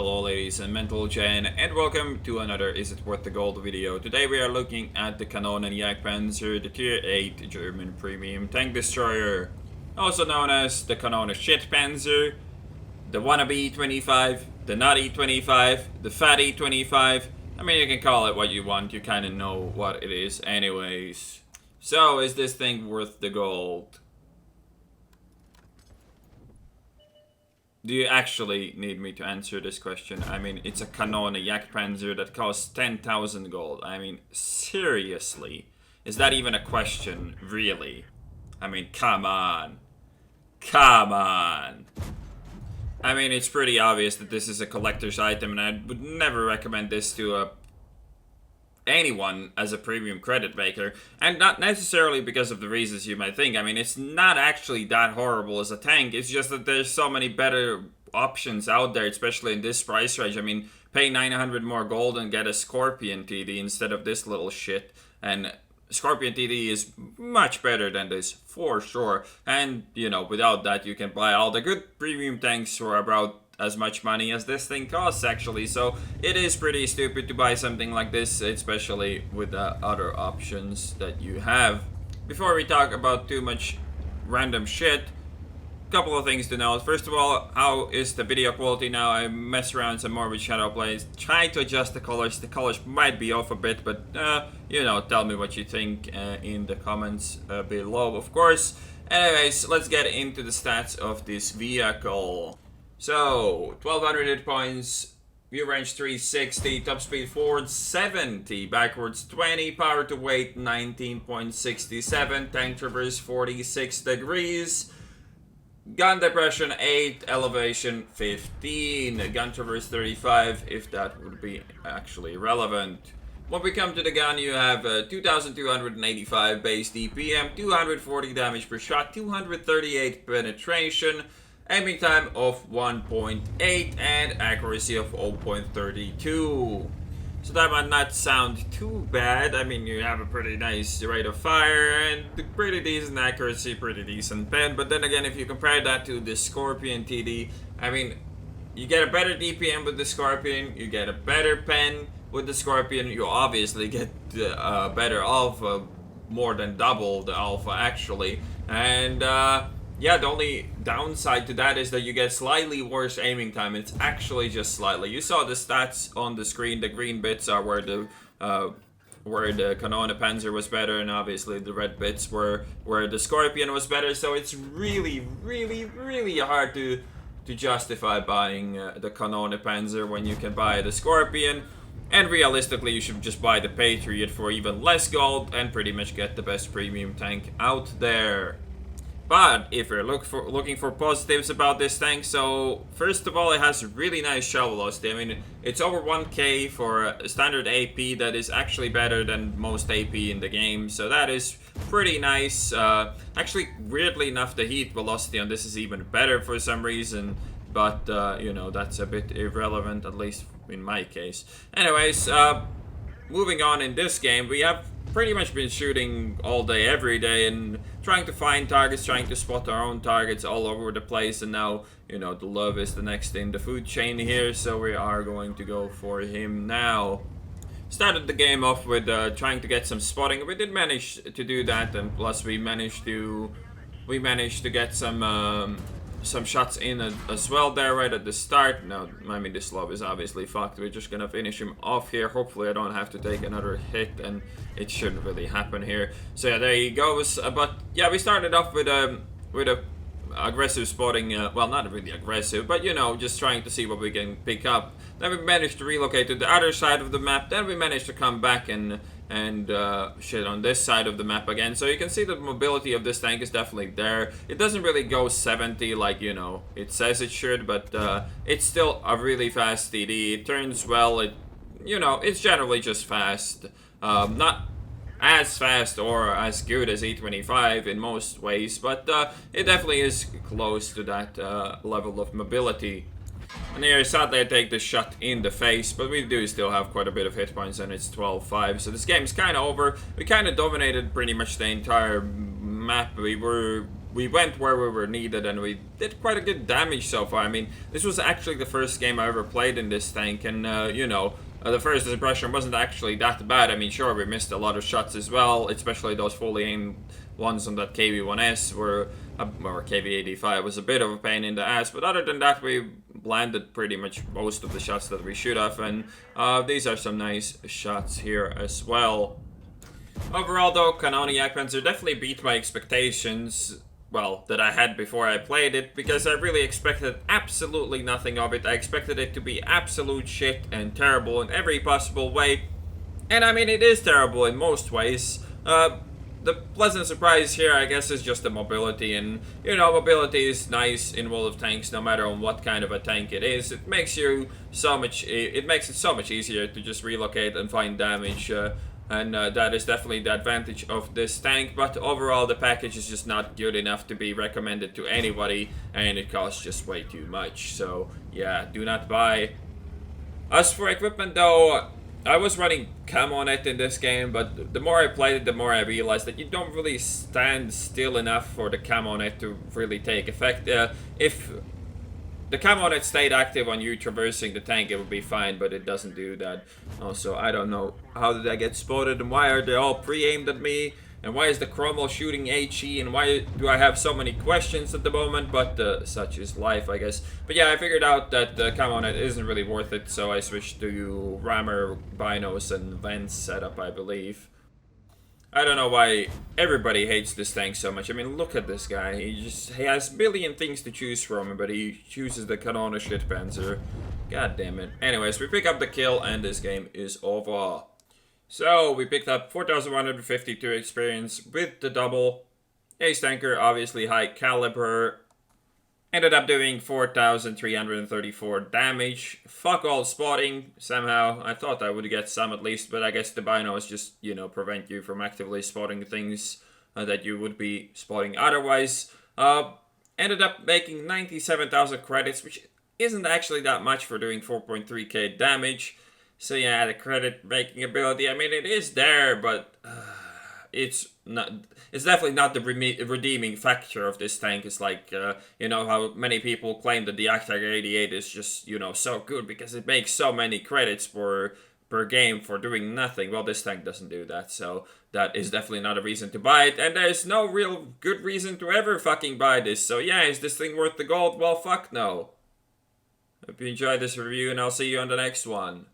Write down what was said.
Hello ladies and gentlemen, and welcome to another Is It Worth the Gold video. Today we are looking at the Kanonenjagdpanzer, the Tier 8 German premium tank destroyer, also known as the Kanonenjagdpanzer, the wannabe E25, the not E25, the fat E25. I mean, you can call it what you want, you kind of know what it is anyways. So, is this thing worth the gold? Do you actually need me to answer this question? I mean, it's a Kanonenjagdpanzer that costs 10,000 gold. I mean, seriously? Is that even a question, really? I mean, come on. Come on. I mean, it's pretty obvious that this is a collector's item, and I would never recommend this to anyone as a premium credit maker, and not necessarily because of the reasons you might think. I mean, it's not actually that horrible as a tank, it's just that there's so many better options out there, especially in this price range. I mean, pay 900 more gold and get a Scorpion TD instead of this little shit, and Scorpion TD is much better than this, for sure. And, you know, without that, you can buy all the good premium tanks for about as much money as this thing costs, actually. So it is pretty stupid to buy something like this, especially with the other options that you have. Before we talk about too much random shit, a couple of things to note. First of all, how is the video quality now? I mess around some more with shadow plays, try to adjust the colors. The colors might be off a bit, but you know, tell me what you think in the comments below, of course. Anyways, let's get into the stats of this vehicle. So, 1200 hit points, view range 360, top speed forward 70, backwards 20, power to weight 19.67, tank traverse 46 degrees, gun depression 8, elevation 15, gun traverse 35, if that would be actually relevant. When we come to the gun, you have 2285 base DPM, 240 damage per shot, 238 penetration, aiming time of 1.8 and accuracy of 0.32. So that might not sound too bad. I mean, you have a pretty nice rate of fire and pretty decent accuracy, pretty decent pen. But then again, if you compare that to the Scorpion TD, I mean, you get a better DPM with the Scorpion, you get a better pen with the Scorpion, you obviously get a better alpha, more than double the alpha actually. And yeah, the only downside to that is that you get slightly worse aiming time. It's actually just slightly. You saw the stats on the screen. The green bits are where the Kanonenpanzer was better, and obviously the red bits were where the Scorpion was better. So it's really, really, really hard to justify buying the Kanonenpanzer when you can buy the Scorpion. And realistically, you should just buy the Patriot for even less gold and pretty much get the best premium tank out there. But if you're looking for positives about this tank, so first of all, it has really nice shell velocity. I mean, it's over 1k for a standard AP. That is actually better than most AP in the game, so that is pretty nice. Actually, weirdly enough, the heat velocity on this is even better for some reason, but you know, that's a bit irrelevant, at least in my case. Anyways, moving on in this game, we have pretty much been shooting all day, every day, and trying to find targets, trying to spot our own targets all over the place. And now, you know, the love is the next in the food chain here, so we are going to go for him now. Started the game off with trying to get some spotting. We did manage to do that, and plus we managed to get some shots in as well there right at the start. Now, I mean, this love is obviously fucked. We're just gonna finish him off here. Hopefully I don't have to take another hit, and it shouldn't really happen here. So yeah, there he goes. But yeah, we started off with a aggressive spotting. Well, not really aggressive, but you know, just trying to see what we can pick up. Then we managed to relocate to the other side of the map. Then we managed to come back and shit on this side of the map again. So you can see the mobility of this tank is definitely there. It doesn't really go 70 like, you know, it says it should, but it's still a really fast TD. It turns well. It, you know, it's generally just fast. Not as fast or as good as E25 in most ways, but it definitely is close to that level of mobility. And here, sadly, I take the shot in the face, but we do still have quite a bit of hit points, and it's 12-5. So this game is kind of over. We kind of dominated pretty much the entire map. We were we went where we were needed, and we did quite a good damage so far. I mean, this was actually the first game I ever played in this tank, and you know, the first impression wasn't actually that bad. I mean, sure, we missed a lot of shots as well, especially those fully aimed ones on that KV-1S, or KV-85 was a bit of a pain in the ass, but other than that, we landed pretty much most of the shots that we should have, and these are some nice shots here as well. Overall though, Kanonenjagdpanzer definitely beat my expectations, well, that I had before I played it, because I really expected absolutely nothing of it. I expected it to be absolute shit and terrible in every possible way, and I mean, it is terrible in most ways. The pleasant surprise here, I guess, is just the mobility, and, you know, mobility is nice in World of Tanks no matter on what kind of a tank it is. It makes it so much easier to just relocate and find damage, and that is definitely the advantage of this tank, but overall the package is just not good enough to be recommended to anybody, and it costs just way too much, so yeah, do not buy. As for equipment though, I was running camo on it in this game, but the more I played it, the more I realized that you don't really stand still enough for the camo net to really take effect. If the camo net stayed active on you traversing the tank, it would be fine, but it doesn't do that. Also, I don't know, how did I get spotted, and why are they all pre-aimed at me? And why is the Cromwell shooting HE, and why do I have so many questions at the moment? But such is life, I guess. But yeah, I figured out that the camo net isn't really worth it, so I switched to rammer, binos, and vents setup, I believe. I don't know why everybody hates this tank so much. I mean, look at this guy. He has a billion things to choose from, but he chooses the Kanonenjagdpanzer. God damn it. Anyways, we pick up the kill, and this game is over. So, we picked up 4,152 experience with the double. Ace tanker, obviously high caliber. Ended up doing 4,334 damage. Fuck all spotting, somehow. I thought I would get some at least, but I guess the binos just, you know, prevent you from actively spotting things that you would be spotting otherwise. Ended up making 97,000 credits, which isn't actually that much for doing 4.3k damage. So yeah, the credit making ability, I mean, it is there, but it's definitely not the redeeming factor of this tank. It's like, you know, how many people claim that the Actag 88 is just, you know, so good because it makes so many credits per game for doing nothing. Well, this tank doesn't do that, so that is definitely not a reason to buy it, and there's no real good reason to ever fucking buy this. So yeah, is this thing worth the gold? Well, fuck no. Hope you enjoyed this review, and I'll see you on the next one.